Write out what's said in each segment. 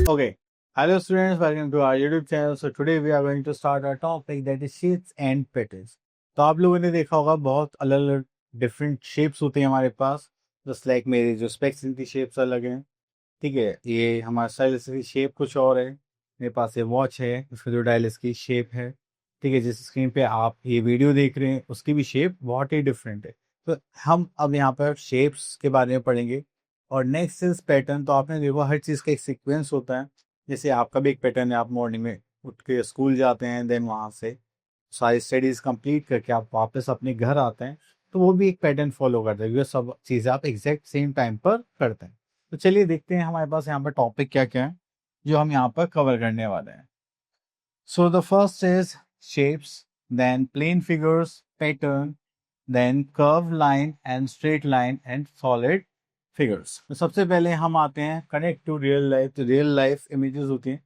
Okay. Hello students, welcome to our YouTube channel. So today we are going to start our topic that is shapes and patterns. तो आप लोगों ने देखा होगा बहुत अलग अलग डिफरेंट शेप्स होते हैं हमारे पास. जस्ट लाइक मेरी जो स्पेक्स की शेप्स अलग हैं. ठीक है, ये हमारा स्टाइलिस की शेप कुछ और है. मेरे पास ये वॉच है, इसका जो डायलिस की शेप है. ठीक है, जिस स्क्रीन पे आप ये वीडियो देख रहे हैं उसकी भी शेप बहुत ही डिफरेंट है. तो हम अब यहाँ पर शेप्स के बारे में पढ़ेंगे. और नेक्स्ट इज पैटर्न. तो आपने देखो हर चीज़ का एक सीक्वेंस होता है. जैसे आपका भी एक पैटर्न है, आप मॉर्निंग में उठ के स्कूल जाते हैं, देन वहाँ से सारी स्टडीज कंप्लीट करके आप वापस अपने घर आते हैं. तो वो भी एक पैटर्न फॉलो करते हैं, क्योंकि सब चीज़ें आप एग्जैक्ट सेम टाइम पर करते हैं. तो चलिए देखते हैं हमारे पास यहाँ पर टॉपिक क्या क्या है जो हम यहाँ पर कवर करने वाले हैं. So the first is shapes, then plane figures, pattern, then curve line and straight line and solid figures. तो सबसे पहले हम आते हैं कनेक्ट टू रियल लाइफ. तो रियल लाइफ इमेजेस होती हैं.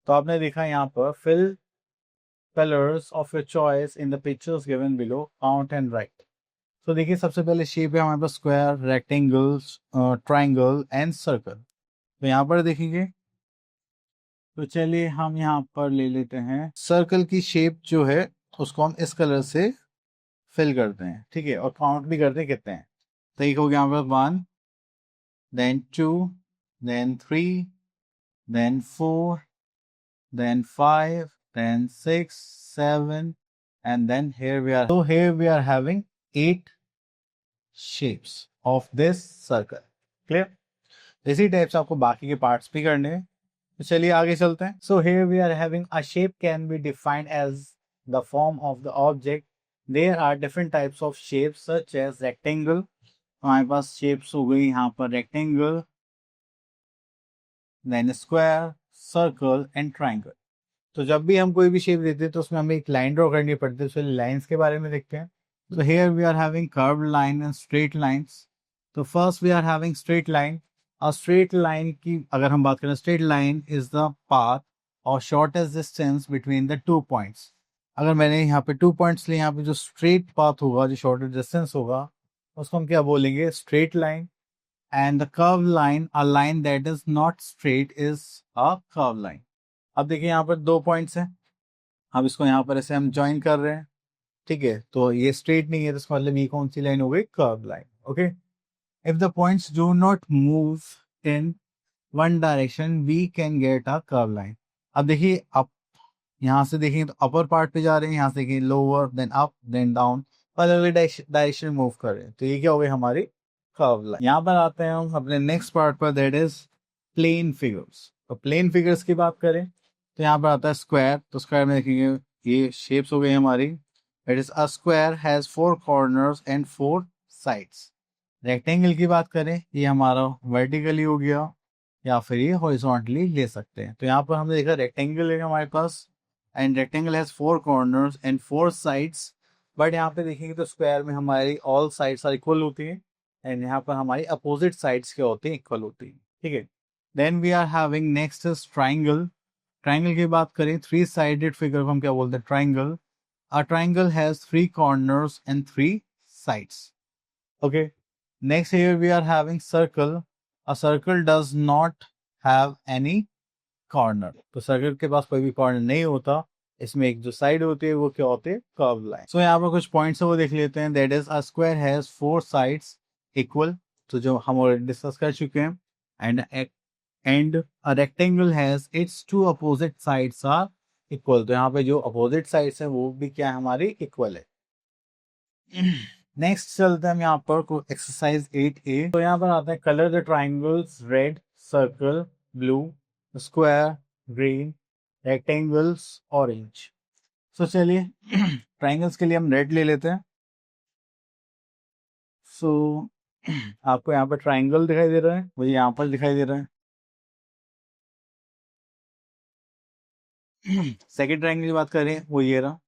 तो आपने देखा यहाँ पर fill colours of your choice in the pictures given below, count and write. तो देखिए सबसे पहले शेप है हमारे पास square, rectangles, triangle and circle. तो यहाँ पर देखेंगे. तो चलिए हम यहाँ पर ले लेते हैं सर्कल की शेप जो है उसको हम इस कलर से फिल करते हैं. ठीक है, और काउंट भी करते हैं कितने हैं. तो एक हो गया यहाँ पर 1, then 2, then 3, then 4, then 5, then 6, 7, and then here we are. So here we are having 8 shapes of this circle. Clear? इसी टाइप से आपको बाकी के पार्ट्स भी करने हैं. तो चलिए आगे चलते हैं. So here we are having a shape can be defined as the form of the object. There are different types of shapes such as rectangle. हमारे पास शेप्स हो गई यहाँ पर rectangle, then square, circle and triangle. तो जब भी हम कोई भी शेप देते हैं तो उसमें हमें एक लाइन ड्रॉ करनी पड़ती है. तो लाइंस के बारे में देखते हैं. तो here we are having curve line and straight lines. तो first we are having straight line. और स्ट्रेट लाइन की अगर हम बात करें, straight line is the path और shortest distance between the 2 points. अगर मैंने यहाँ पे 2 पॉइंट्स लिए, यहाँ पे जो स्ट्रेट पाथ होगा, जो शॉर्टेस्ट डिस्टेंस होगा, उसको हम क्या बोलेंगे, straight line. And the curved line, a line that is not straight, is a curved line. अब देखिए यहाँ पर 2 पॉइंट्स हैं. अब इसको यहाँ पर ऐसे हम ज्वाइन कर रहे हैं. ठीक है, तो ये स्ट्रेट नहीं है, तो इसका मतलब ये कौन सी लाइन हो गई, curve line. Okay. If the points do not move in one direction we can get a curve line. अब देखिए अप, यहाँ से देखेंगे तो अपर पार्ट पे जा रहे हैं, यहाँ से देखिए lower, then up, then down, अलग अलग डायरेक्शन मूव कर रहे हैं. तो ये क्या हो गई हमारी कर्व लाइन. यहाँ पर आते हैं हम अपने नेक्स्ट पार्ट पर, दैट इज प्लेन फिगर्स. तो प्लेन फिगर्स की बात करें तो यहाँ पर आता है स्क्वायर. तो स्क्वायर में देखेंगे ये शेप्स हो गई हमारी. That is a square has 4 corners and 4 sides. Rectangle की बात करें, ये हमारा वर्टिकली हो गया या फिर ये हॉरिजॉन्टली ले सकते हैं. तो यहाँ पर हमने देखा रेक्टेंगल है हमारे पास, and rectangle has 4 corners and 4 sides. But यहाँ पे देखेंगे तो स्क्वायर में हमारी ऑल साइड्स आर इक्वल होती हैं, एंड यहाँ पर हमारी अपोजिट साइड्स क्या होती हैं, इक्वल होती हैं. ठीक है. Then we are having next is triangle. Triangle की बात करें, 3 साइडेड फिगर को हम क्या बोलते हैं, triangle. A triangle has 3 corners and 3 sides. Okay. Next here we are having circle. A circle does not have any corner. तो circle के पास कोई भी कॉर्नर नहीं होता. इसमें एक जो साइड होती है वो क्या होती है, कर्व लाइन. सो यहाँ पर कुछ पॉइंट्स है वो देख लेते हैं. That is a square has 4 sides equal. तो जो हम ऑलरेडी डिस्कस कर चुके हैं. And a rectangle has its 2 opposite sides are equal. तो यहाँ पे जो अपोजिट साइड्स है वो भी क्या है, हमारी इक्वल है. नेक्स्ट चलते हैं हम यहाँ पर को एक्सरसाइज 8A. तो यहाँ पर आता है colour the triangles red, circle blue, square green, rectangles orange. So चलिए ट्राइंगल्स के लिए हम रेड ले लेते हैं. सो आपको यहाँ पर ट्राइंगल दिखाई दे रहा है, मुझे यहाँ पर दिखाई दे रहा है. सेकेंड ट्राइंगल की बात करें वो ये रहा.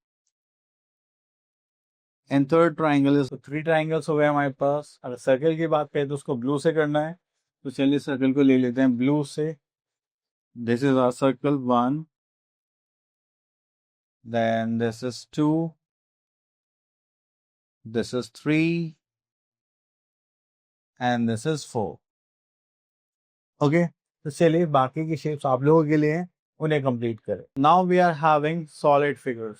And third triangle is 3 triangles हो गए हमारे पास. अगर सर्कल की बात करें तो उसको ब्लू से करना है. तो चलिए सर्कल को ले लेते हैं ब्लू से. This is our circle 1, then this is 2, this is 3, and this is 4. Okay, तो चलिए बाकी की शेप्स आप लोगों के लिए हैं, उन्हें कंप्लीट करें। Now we are having solid figures.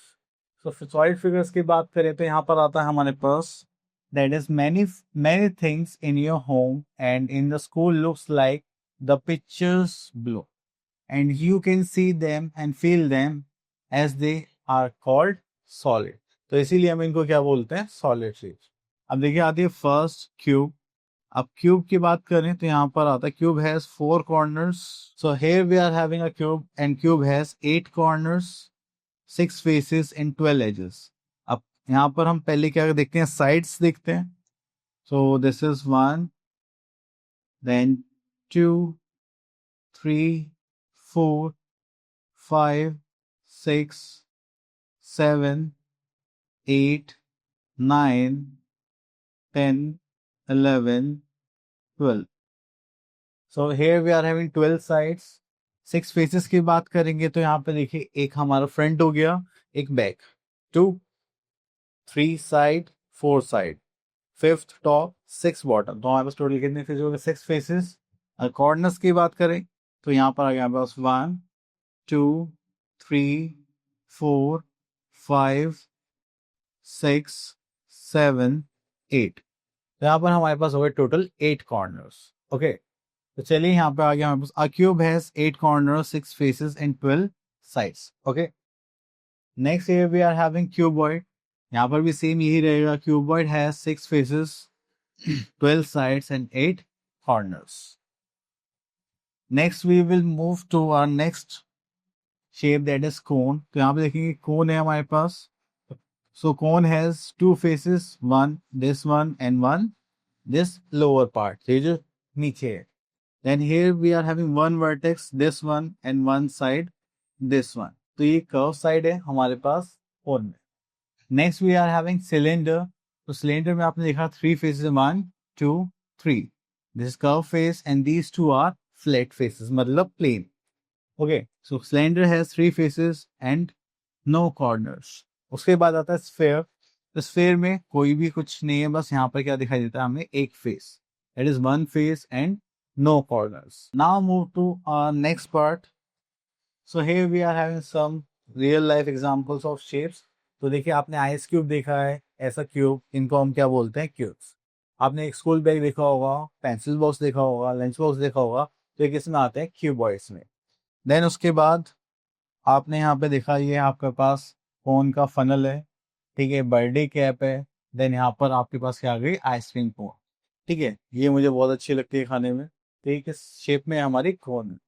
तो सॉलिड फिगर्स की बात करें तो यहाँ पर आता है हमारे पास that is many things in your home and in the school looks like the pictures below and you can see them and feel them as they are called solid। तो इसीलिए हम इनको क्या बोलते हैं, सॉलिड शेप्स। अब देखिए आती है फर्स्ट क्यूब। अब क्यूब की बात करें तो यहाँ पर आता है cube has 4 corners। So here we are having a cube and cube has 8 corners, 6 faces and 12 edges। अब यहाँ पर हम पहले क्या देखते हैं, साइड्स देखते हैं। So this is 1, then 2, 3, 4, 5, 6, 7, 8, 9, 10, 11, 12। So here we are having 12 sides। 6 faces की बात करेंगे तो यहाँ पे देखिए एक हमारा फ्रंट हो गया, एक back, 2, 3 side, 4 side, 5th top, 6 bottom. तो हमारे पास टोटल कितने फेसेस हो गए, 6 फेसेस। अगर कॉर्नर्स की बात करें तो यहाँ पर आ गया हमारे पास 1, 2, 3, 4, 5, 6, 7, 8। तो यहाँ पर हमारे पास हो गए टोटल 8 कॉर्नर्स। ओके, तो चलिए यहाँ पे आ गया हमारे पास a cube has 8 corners, 6 faces and 12 sides. Okay, next here we are having cuboid. यहाँ पर भी सेम यही रहेगा, cuboid has 6 faces, 12 sides and 8 corners। Next we will move to our next shape that is cone। तो यहाँ पे देखेंगे cone है हमारे पास। So cone has 2 faces, one this one and one this lower part, ये जो नीचे है। Then here we are having one vertex, this one and one side this one। तो ये curve side है हमारे पास cone में। Next we are having cylinder। तो cylinder में आपने देखा 3 faces, 1, 2, 3। This is curve face and these 2 are flat faces, मतलब plane। Okay, so cylinder has 3 faces and no corners। उसके बाद आता है sphere। तो sphere में कोई भी कुछ नहीं है, बस यहाँ पर क्या दिखाई देता है हमें, एक face। That is one face and no corners। Now move to our next part। So here we are having some real life examples of shapes। तो देखिए आपने आइस क्यूब देखा है, ऐसा क्यूब, इनको हम क्या बोलते हैं, क्यूब्स। आपने एक स्कूल बैग देखा होगा, पेंसिल बॉक्स देखा होगा, लंच बॉक्स देखा होगा, तो ये किस में आते हैं, क्यूबॉइड्स में। देन उसके बाद आपने यहाँ पे देखा, ये आपके पास फोन का फनल है, ठीक है, बर्थडे कैप है। देन यहाँ पर आपके पास क्या आ गई, आइसक्रीम कोन। ठीक है, ये मुझे बहुत अच्छी लगती है खाने में। तो ये किस शेप में है, हमारी कोन है।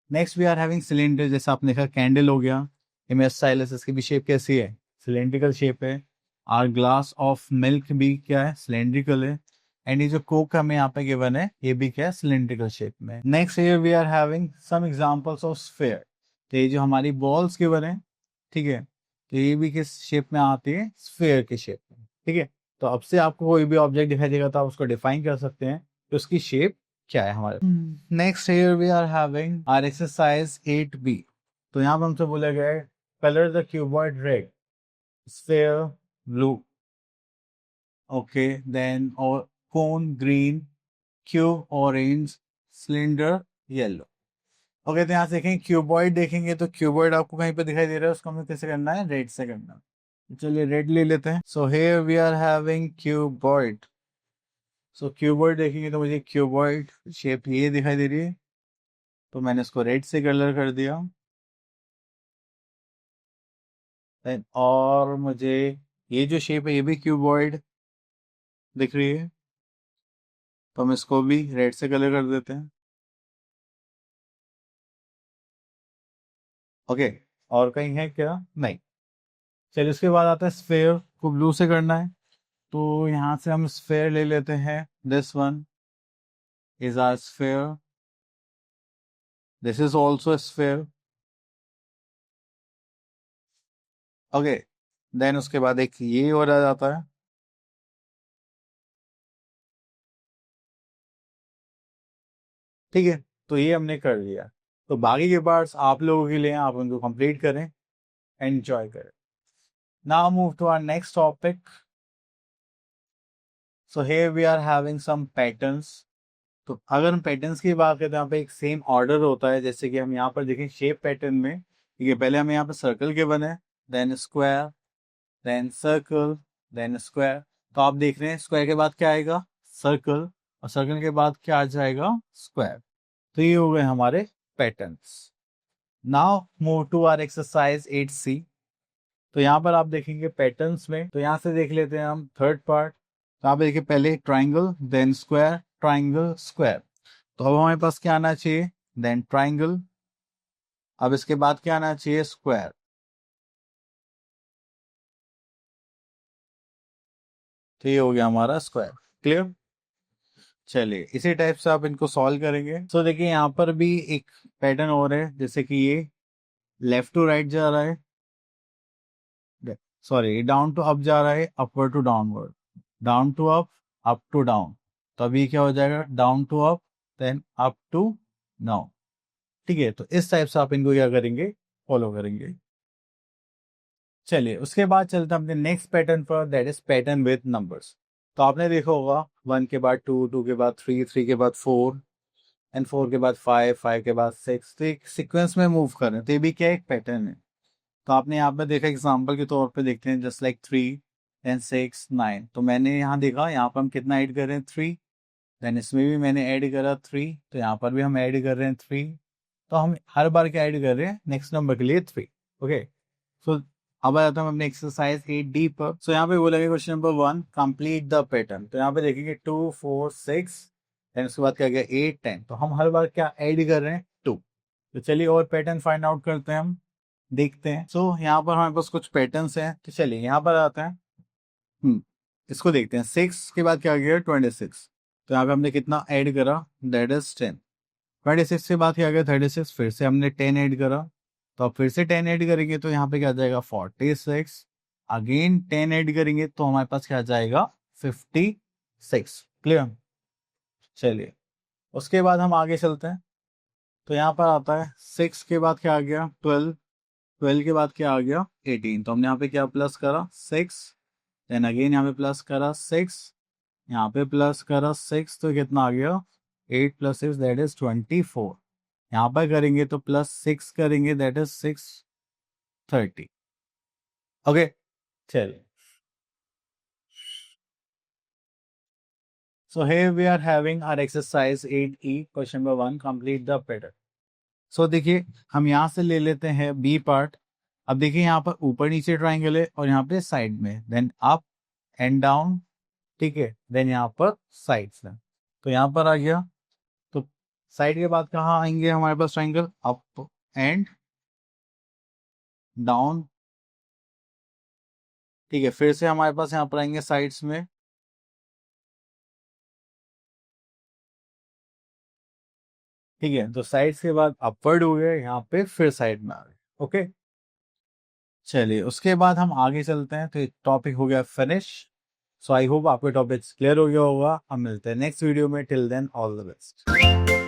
Next we are having cylinder. जैसा आपने देखा कैंडल हो गया, इमेज स्टाइलस, इसकी भी शेप कैसी है, सिलेंड्रिकल शेप है। आर ग्लास ऑफ मिल्क भी क्या है, सिलेंड्रिकल है। एंड ये जो कोक हमें यहाँ पे गिवन है, ये भी क्या है, सिलेंड्रिकल शेप में। Next here we are having some examples of sphere. तो ये जो हमारी बॉल्स गिवन है, ठीक है, तो ये भी किस शेप में आती है, स्फीयर के शेप में। ठीक है, तो अब से आपको कोई भी ऑब्जेक्ट दिखाई देगा तो आप उसको डिफाइन कर सकते हैं कि उसकी शेप क्या है हमारे। Next here we are having our exercise 8B। तो यहाँ पर हमसे बोला गया है colour the cuboid red, sphere blue, okay, then और cone green, cube orange, cylinder yellow. Okay, तो यहाँ से देखेंगे क्यूबॉइड, देखेंगे तो क्यूबॉइड आपको कहीं पे दिखाई दे रहा है, उसको हमें कैसे करना है, रेड से करना है। चलिए रेड ले लेते हैं। So here we are having cuboid. So cuboid देखेंगे तो मुझे क्यूबॉइड शेप ये दिखाई दे रही है, तो मैंने इसको रेड से कलर कर दिया। Then और मुझे ये जो शेप है ये भी क्यूबॉइड दिख रही है, तो हम इसको भी रेड से कलर कर देते हैं। ओके, और कहीं है क्या, नहीं। चलिए उसके बाद आता है स्फेयर को ब्लू से करना है, तो यहाँ से हम स्फेयर ले लेते हैं। This one is our sphere, this is also sphere. Okay, then उसके बाद एक ये और आ जाता है। ठीक है, तो ये हमने कर लिया। तो बाकी के पार्ट्स आप लोगों के लिए हैं, आप उनको कंप्लीट करें, एंजॉय करें। Now move to our next topic. So here we are having some patterns। तो अगर हम पैटर्न्स की बात करें तो यहाँ पे एक सेम ऑर्डर होता है, जैसे कि हम यहाँ पर देखें शेप पैटर्न में, ठीक है, पहले हम यहाँ पे सर्कल के बने, then square, then circle, then square. तो आप देख रहे हैं स्क्वायर के बाद क्या आएगा, सर्कल, और सर्कल के बाद क्या आ जाएगा, स्क्वायर। तो ये हो गए हमारे patterns. Now move to our exercise 8C। तो यहाँ पर आप देखेंगे पैटर्न्स में, तो यहाँ से देख लेते हैं हम थर्ड पार्ट। तो आप देखिए पहले triangle, then square, triangle, square. तो अब हमारे पास क्या आना चाहिए, देन ट्राइंगल, अब इसके बाद क्या आना चाहिए, स्क्वायर। तो ये हो गया हमारा स्क्वायर। क्लियर। चलिए इसी टाइप से आप इनको सॉल्व करेंगे। तो देखिए यहाँ पर भी एक पैटर्न हो रहा है, जैसे कि ये लेफ्ट टू राइट जा रहा है, सॉरी डाउन टू अप जा रहा है, upward to downward, down to up to down. तो अभी क्या हो जाएगा, down to up, then up to down. ठीक है, तो इस टाइप से आप इनको क्या करेंगे, फॉलो करेंगे। चलिए उसके बाद चलते हैं अपने नेक्स्ट पैटर्न पर, that is pattern with numbers. तो आपने देखा होगा 1 के बाद 2, 2 के बाद 3, 3 के बाद 4, एंड 4 के बाद 5, 5 के बाद 6। तो एक सीक्वेंस में मूव कर रहे हैं, तो ये भी क्या एक पैटर्न है। तो आपने यहाँ पे देखा, एग्जाम्पल के तौर पे देखते हैं, जस्ट लाइक 3 देन 6 9। तो मैंने यहाँ देखा, यहाँ पर हम कितना ऐड कर रहे हैं, 3, देन इसमें भी मैंने ऐड करा 3, तो यहाँ पर भी हम ऐड कर रहे हैं 3। तो हम हर बार क्या ऐड कर रहे हैं, नेक्स्ट नंबर के लिए 3। ओके, सो अब आ जाता हूँ अपने एक्सरसाइज 8D पर। सो यहाँ पे बोला गया question number 1, complete the pattern. तो यहाँ पे देखेंगे 2 4 6, देन उसके बाद क्या गया 8 10। तो हम हर बार क्या ऐड कर रहे हैं, 2। तो चलिए और पैटर्न फाइंड आउट करते हैं, हम देखते हैं। सो यहाँ पर हमारे पास कुछ पैटर्न्स हैं, तो चलिए यहाँ पर आते हैं। इसको देखते हैं। 6 के बाद क्या गया, 26। तो यहाँ पे हमने कितना ऐड करा, दैट इज 10। 26 के बाद क्या गया, 36। फिर से हमने 10 ऐड करा, तो अब फिर से 10 ऐड करेंगे तो यहाँ पे क्या आ जाएगा, 46। अगेन 10 ऐड करेंगे तो हमारे पास क्या आ जाएगा, 56। क्लियर। चलिए उसके बाद हम आगे चलते हैं। तो यहाँ पर आता है 6 के बाद क्या आ गया, 12। 12 के बाद क्या आ गया, 18। तो हमने यहाँ पे क्या प्लस करा, 6, देन अगेन यहाँ पे प्लस करा 6, यहाँ पे प्लस करा 6, तो कितना आ गया, 8 + 6 दैट इज 24। यहाँ पर करेंगे तो +6 करेंगे, दैट इज 630। ओके, चलिए। So here we are having our exercise 8E, question number 1, complete the pattern. So देखिए हम यहाँ से ले लेते हैं बी पार्ट। अब देखिए यहाँ पर ऊपर नीचे ट्राइंगल है और यहाँ पे साइड में, देन अप एंड डाउन, ठीक है, देन यहाँ पर साइड्स है। तो यहाँ पर आ गया, तो साइड के बाद कहाँ आएंगे हमारे पास ट्राइंगल, अप एंड डाउन, ठीक है। फिर से हमारे पास यहाँ पर आएंगे साइड्स में, ठीक है। तो साइड्स के बाद अपवर्ड हो गए, यहाँ पे फिर साइड में आ गए। ओके, चलिए उसके बाद हम आगे चलते हैं। तो टॉपिक हो गया फिनिश। सो आई होप आपके टॉपिक क्लियर हो गया होगा। हम मिलते हैं नेक्स्ट वीडियो में, till then all the best.